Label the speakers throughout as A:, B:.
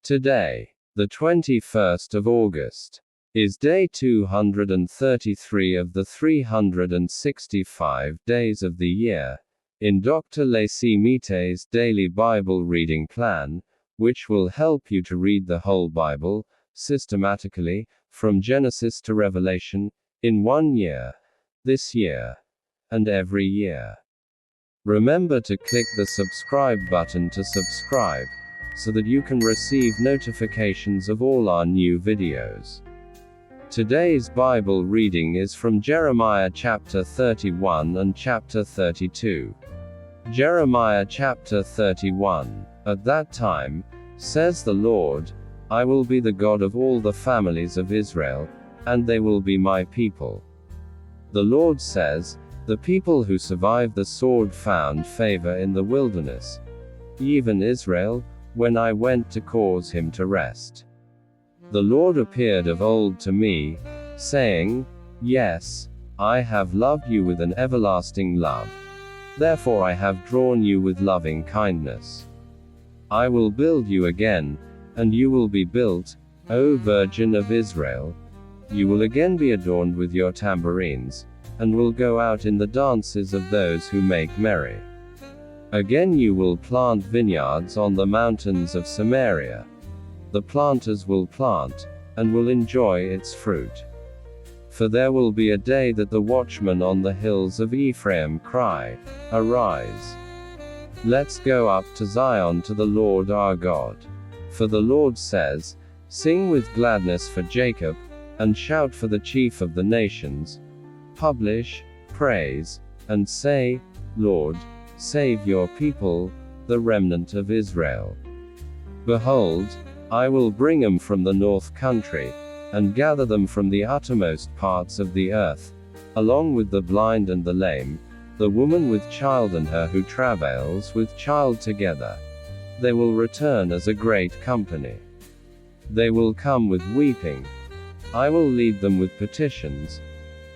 A: Today, the 21st of August, is day 233 of the 365 days of the year, in Dr. Leesi Mitee's daily Bible reading plan, which will help you to read the whole Bible, systematically, from Genesis to Revelation, in 1 year, this year, and every year. Remember to click the subscribe button to subscribe, so that you can receive notifications of all our new videos. Today's Bible reading is from Jeremiah chapter 31 and chapter 32. Jeremiah chapter 31. At that time, says the Lord, I will be the God of all the families of Israel, and they will be my people. The Lord says, the people who survived the sword found favor in the wilderness, even Israel, when I went to cause him to rest. The Lord appeared of old to me, saying, Yes, I have loved you with an everlasting love. Therefore I have drawn you with loving kindness. I will build you again, and you will be built, O Virgin of Israel. You will again be adorned with your tambourines, and will go out in the dances of those who make merry. Again you will plant vineyards on the mountains of Samaria. The planters will plant, and will enjoy its fruit. For there will be a day that the watchmen on the hills of Ephraim cry, Arise! Let's go up to Zion to the Lord our God. For the Lord says, Sing with gladness for Jacob, and shout for the chief of the nations. Publish, praise, and say, Lord, save your people, the remnant of Israel. Behold, I will bring them from the north country, and gather them from the uttermost parts of the earth, along with the blind and the lame, the woman with child and her who travails with child together. They will return as a great company. They will come with weeping. I will lead them with petitions.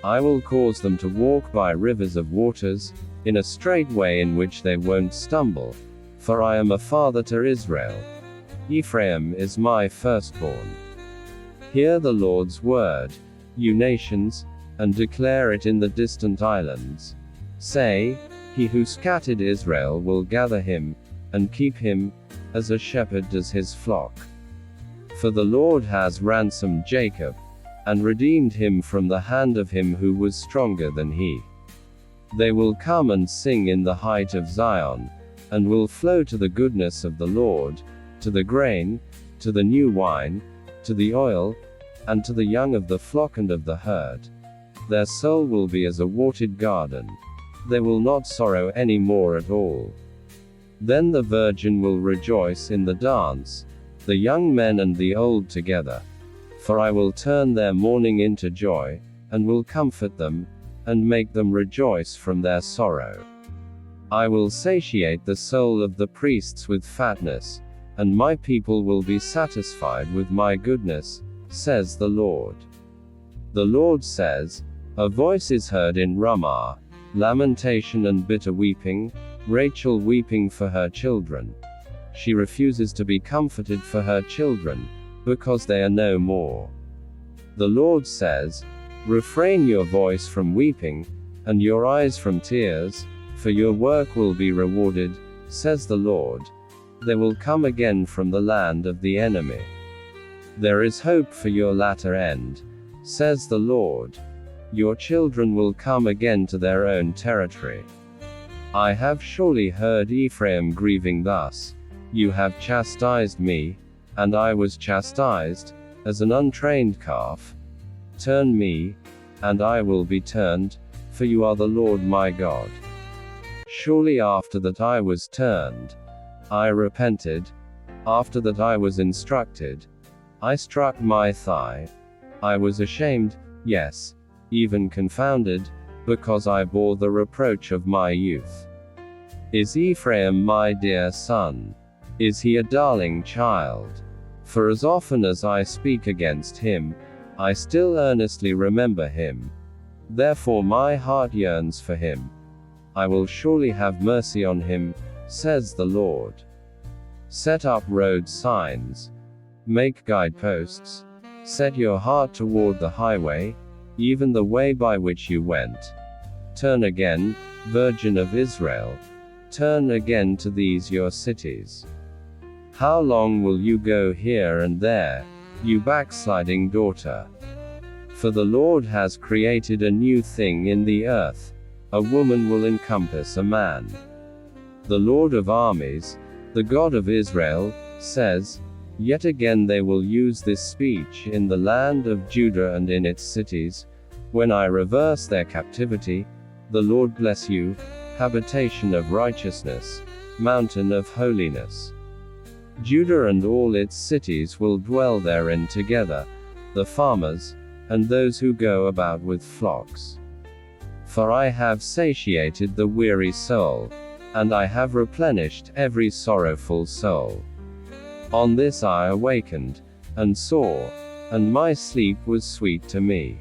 A: I will cause them to walk by rivers of waters, in a straight way in which they won't stumble, for I am a father to Israel. Ephraim is my firstborn. Hear the Lord's word, you nations, and declare it in the distant islands. Say, He who scattered Israel will gather him, and keep him, as a shepherd does his flock. For the Lord has ransomed Jacob, and redeemed him from the hand of him who was stronger than he. They will come and sing in the height of Zion, and will flow to the goodness of the Lord, to the grain, to the new wine, to the oil, and to the young of the flock and of the herd. Their soul will be as a watered garden. They will not sorrow any more at all. Then the virgin will rejoice in the dance, the young men and the old together. For I will turn their mourning into joy, and will comfort them, and make them rejoice from their sorrow. I will satiate the soul of the priests with fatness, and my people will be satisfied with my goodness, says the Lord. The Lord says, A voice is heard in Ramah, lamentation and bitter weeping, Rachel weeping for her children. She refuses to be comforted for her children, because they are no more. The Lord says, Refrain your voice from weeping, and your eyes from tears, for your work will be rewarded, says the Lord. They will come again from the land of the enemy. There is hope for your latter end, says the Lord. Your children will come again to their own territory. I have surely heard Ephraim grieving thus, You have chastised me, and I was chastised, as an untrained calf. Turn me, and I will be turned, for you are the Lord my God. Surely after that I was turned, I repented. After that I was instructed, I struck my thigh. I was ashamed, yes, even confounded, because I bore the reproach of my youth. Is Ephraim my dear son? Is he a darling child? For as often as I speak against him, I still earnestly remember him. Therefore my heart yearns for him. I will surely have mercy on him, says the Lord. Set up road signs. Make guideposts. Set your heart toward the highway, even the way by which you went. Turn again, Virgin of Israel. Turn again to these your cities. How long will you go here and there, you backsliding daughter? For the Lord has created a new thing in the earth. A woman will encompass a man. The Lord of armies, the God of Israel, says, yet again they will use this speech in the land of Judah and in its cities, when I reverse their captivity. The Lord bless you, habitation of righteousness, mountain of holiness. Judah and all its cities will dwell therein together, the farmers, and those who go about with flocks. For I have satiated the weary soul, and I have replenished every sorrowful soul. On this I awakened, and saw, and my sleep was sweet to me.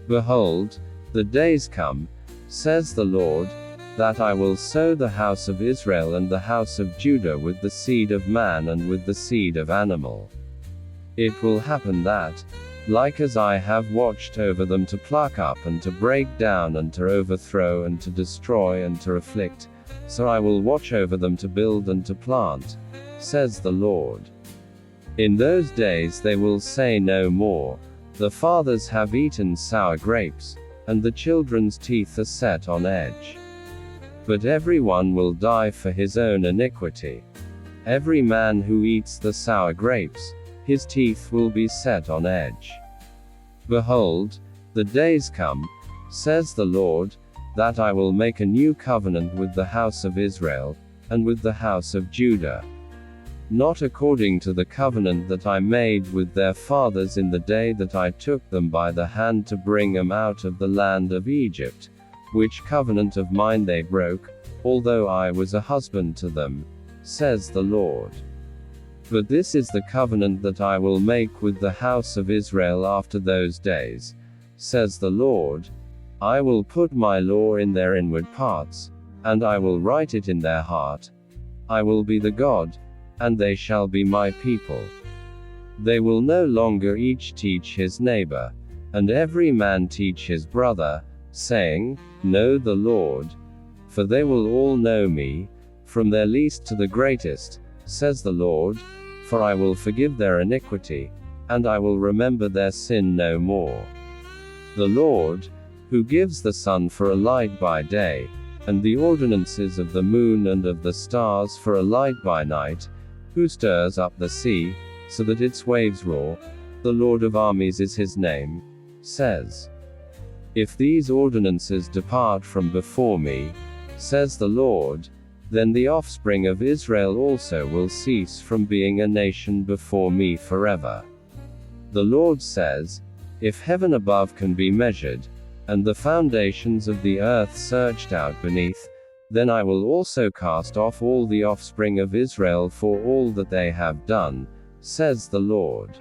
A: Behold, the days come, says the Lord, that I will sow the house of Israel and the house of Judah with the seed of man and with the seed of animal. It will happen that, like as I have watched over them to pluck up and to break down and to overthrow and to destroy and to afflict, so I will watch over them to build and to plant, says the Lord. In those days they will say no more, the fathers have eaten sour grapes, and the children's teeth are set on edge. But every one will die for his own iniquity. Every man who eats the sour grapes, his teeth will be set on edge. Behold, the days come, says the Lord, that I will make a new covenant with the house of Israel, and with the house of Judah. Not according to the covenant that I made with their fathers in the day that I took them by the hand to bring them out of the land of Egypt, which covenant of mine they broke, although I was a husband to them, says the Lord. But this is the covenant that I will make with the house of Israel after those days, says the Lord. I will put my law in their inward parts, and I will write it in their heart. I will be the God, and they shall be my people. They will no longer each teach his neighbor, and every man teach his brother, saying, Know the Lord. For they will all know me, from their least to the greatest, says the Lord, for I will forgive their iniquity, and I will remember their sin no more. The Lord, who gives the sun for a light by day, and the ordinances of the moon and of the stars for a light by night, who stirs up the sea, so that its waves roar, the Lord of armies is his name, says, If these ordinances depart from before me, says the Lord, then the offspring of Israel also will cease from being a nation before me forever. The Lord says, If heaven above can be measured, and the foundations of the earth searched out beneath, then I will also cast off all the offspring of Israel for all that they have done, says the Lord.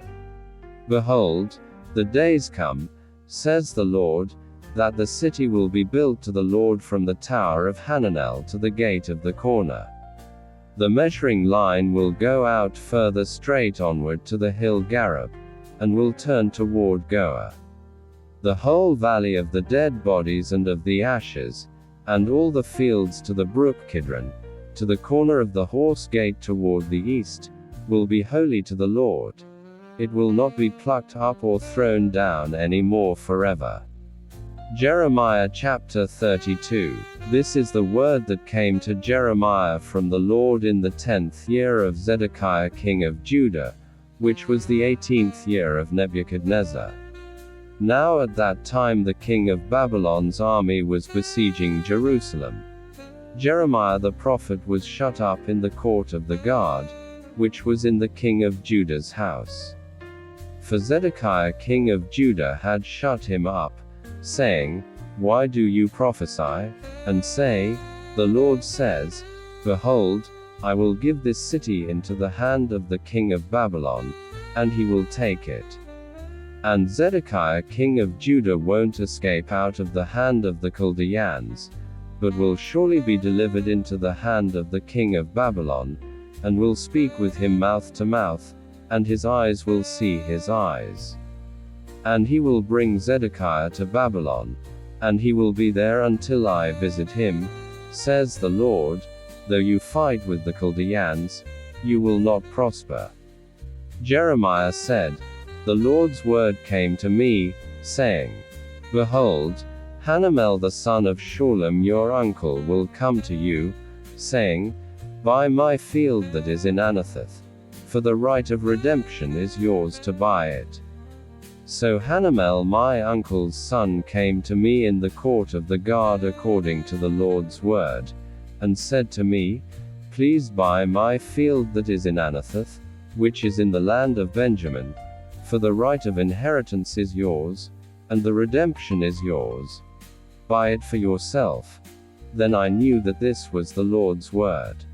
A: Behold, the days come, says the Lord, that the city will be built to the Lord from the tower of Hananel to the gate of the corner. The measuring line will go out further straight onward to the hill Gareb, and will turn toward Goa. The whole valley of the dead bodies and of the ashes, and all the fields to the brook Kidron, to the corner of the horse gate toward the east, will be holy to the Lord. It will not be plucked up or thrown down any more forever. Jeremiah chapter 32. This is the word that came to Jeremiah from the Lord in the 10th year of Zedekiah king of Judah, which was the 18th year of Nebuchadnezzar. Now at that time the king of Babylon's army was besieging Jerusalem. Jeremiah the prophet was shut up in the court of the guard, which was in the king of Judah's house. For Zedekiah king of Judah had shut him up, saying, Why do you prophesy, and say, The Lord says, Behold, I will give this city into the hand of the king of Babylon, and he will take it. And Zedekiah king of Judah won't escape out of the hand of the Chaldeans, but will surely be delivered into the hand of the king of Babylon, and will speak with him mouth to mouth, and his eyes will see his eyes. And he will bring Zedekiah to Babylon, and he will be there until I visit him, says the Lord. Though you fight with the Chaldeans, you will not prosper. Jeremiah said, The Lord's word came to me, saying, Behold, Hanamel the son of Shallum your uncle will come to you, saying, Buy my field that is in Anathoth, for the right of redemption is yours to buy it. So Hanamel my uncle's son came to me in the court of the guard according to the Lord's word, and said to me, Please buy my field that is in Anathoth, which is in the land of Benjamin, for the right of inheritance is yours, and the redemption is yours. Buy it for yourself. Then I knew that this was the Lord's word.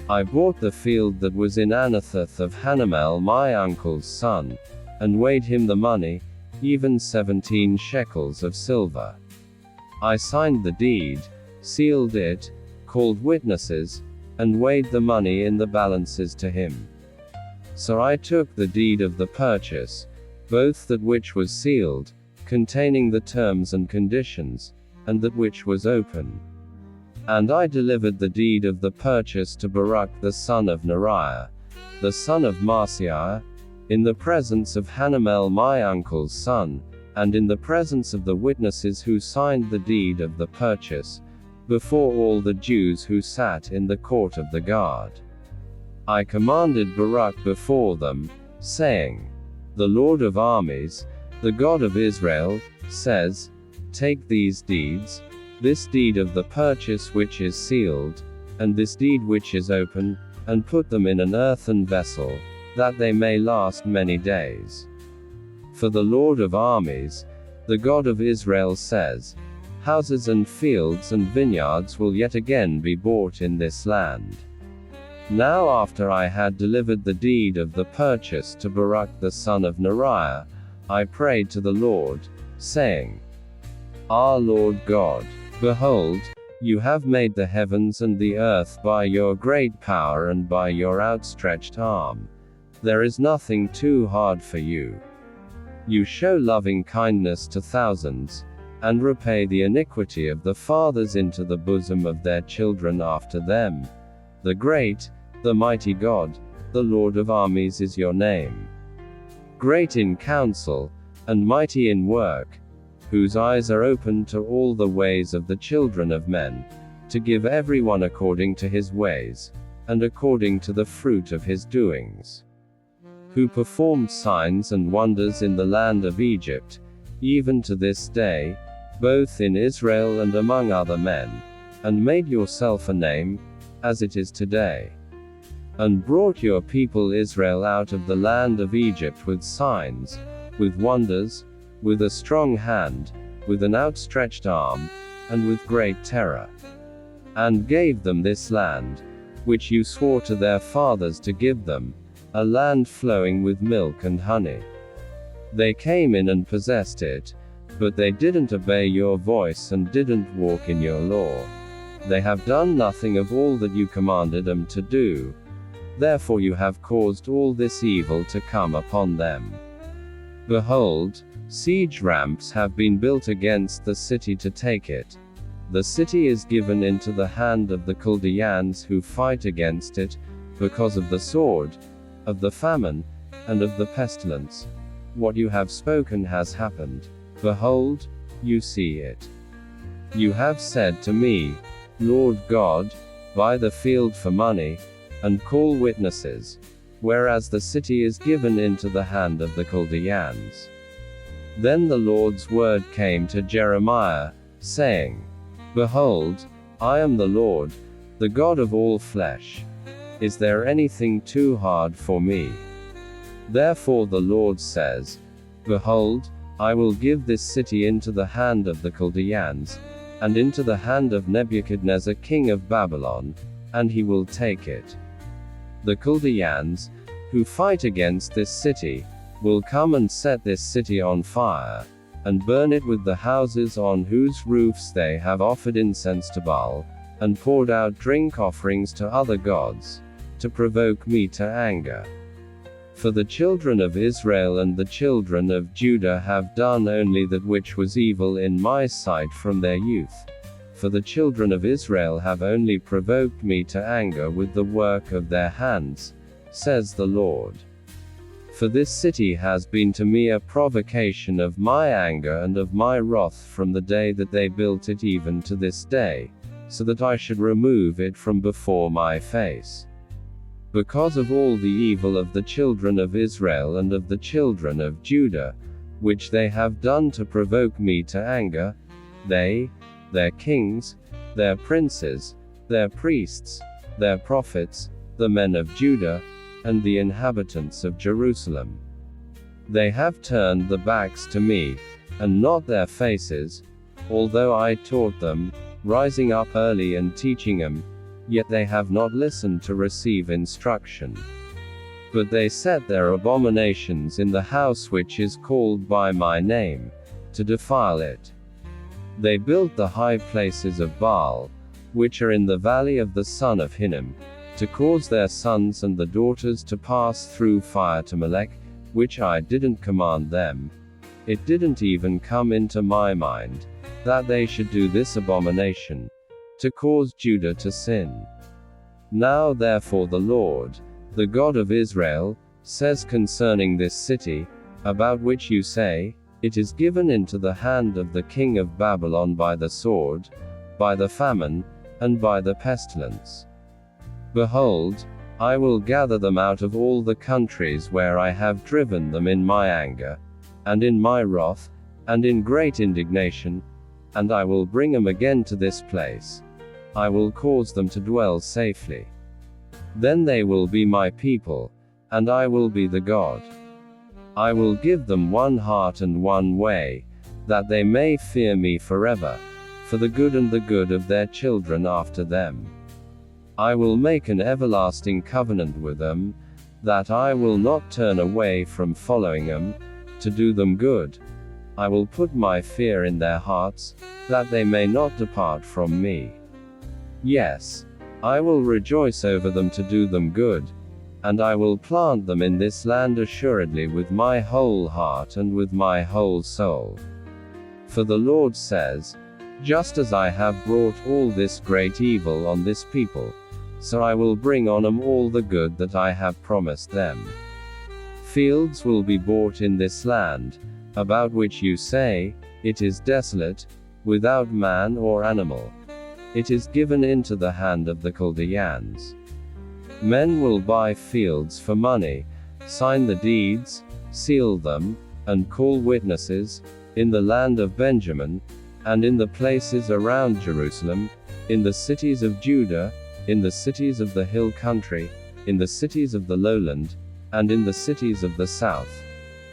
A: I bought the field that was in Anathoth of Hanamel my uncle's son, and weighed him the money, even 17 shekels of silver. I signed the deed, sealed it, called witnesses, and weighed the money in the balances to him. So I took the deed of the purchase, both that which was sealed, containing the terms and conditions, and that which was open. And I delivered the deed of the purchase to Baruch the son of Neriah, the son of Marciah, in the presence of Hanamel my uncle's son, and in the presence of the witnesses who signed the deed of the purchase, before all the Jews who sat in the court of the guard. I commanded Baruch before them, saying, The Lord of armies, the God of Israel, says, Take these deeds, this deed of the purchase which is sealed, and this deed which is open, and put them in an earthen vessel, that they may last many days. For the Lord of armies, the God of Israel says, Houses and fields and vineyards will yet again be bought in this land. Now after I had delivered the deed of the purchase to Baruch the son of Neriah, I prayed to the Lord, saying, Our Lord God, behold, you have made the heavens and the earth by your great power and by your outstretched arm. There is nothing too hard for you. You show loving kindness to thousands, and repay the iniquity of the fathers into the bosom of their children after them. The great, the mighty God, the Lord of armies is your name. Great in counsel, and mighty in work, whose eyes are open to all the ways of the children of men, to give everyone according to his ways, and according to the fruit of his doings. Who performed signs and wonders in the land of Egypt, even to this day, both in Israel and among other men, and made yourself a name, as it is today. And brought your people Israel out of the land of Egypt with signs, with wonders, with a strong hand, with an outstretched arm, and with great terror. And gave them this land, which you swore to their fathers to give them, a land flowing with milk and honey. They came in and possessed it, but they didn't obey your voice and didn't walk in your law. They have done nothing of all that you commanded them to do. Therefore you have caused all this evil to come upon them. Behold, siege ramps have been built against the city to take it. The city is given into the hand of the Chaldeans who fight against it, because of the sword, of the famine, and of the pestilence. What you have spoken has happened. Behold, you see it. You have said to me, Lord God, buy the field for money, and call witnesses, whereas the city is given into the hand of the Chaldeans. Then the Lord's word came to Jeremiah, saying, Behold, I am the Lord, the God of all flesh. Is there anything too hard for me? Therefore the Lord says, Behold, I will give this city into the hand of the Chaldeans, and into the hand of Nebuchadnezzar king of Babylon, and he will take it. The Chaldeans, who fight against this city, will come and set this city on fire, and burn it with the houses on whose roofs they have offered incense to Baal, and poured out drink offerings to other gods, to provoke me to anger. For the children of Israel and the children of Judah have done only that which was evil in my sight from their youth. For the children of Israel have only provoked me to anger with the work of their hands, says the Lord. For this city has been to me a provocation of my anger and of my wrath from the day that they built it even to this day, so that I should remove it from before my face. Because of all the evil of the children of Israel and of the children of Judah, which they have done to provoke me to anger, they, their kings, their princes, their priests, their prophets, the men of Judah, and the inhabitants of Jerusalem. They have turned the backs to me, and not their faces, although I taught them, rising up early and teaching them, yet they have not listened to receive instruction. But they set their abominations in the house which is called by my name, to defile it. They built the high places of Baal, which are in the valley of the son of Hinnom, to cause their sons and the daughters to pass through fire to Molech, which I didn't command them. It didn't even come into my mind, that they should do this abomination, to cause Judah to sin. Now therefore the Lord, the God of Israel, says concerning this city, about which you say, it is given into the hand of the king of Babylon by the sword, by the famine, and by the pestilence. Behold, I will gather them out of all the countries where I have driven them in my anger, and in my wrath, and in great indignation, and I will bring them again to this place. I will cause them to dwell safely. Then they will be my people, and I will be the God. I will give them one heart and one way, that they may fear me forever, for the good and the good of their children after them. I will make an everlasting covenant with them, that I will not turn away from following them, to do them good. I will put my fear in their hearts, that they may not depart from me. Yes, I will rejoice over them to do them good, and I will plant them in this land assuredly with my whole heart and with my whole soul. For the Lord says, just as I have brought all this great evil on this people, so I will bring on them all the good that I have promised them. Fields will be bought in this land, about which you say, it is desolate, without man or animal. It is given into the hand of the Chaldeans. Men will buy fields for money, sign the deeds, seal them, and call witnesses, in the land of Benjamin, and in the places around Jerusalem, in the cities of Judah, in the cities of the hill country, in the cities of the lowland, and in the cities of the south.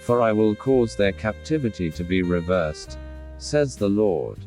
A: For I will cause their captivity to be reversed, says the Lord.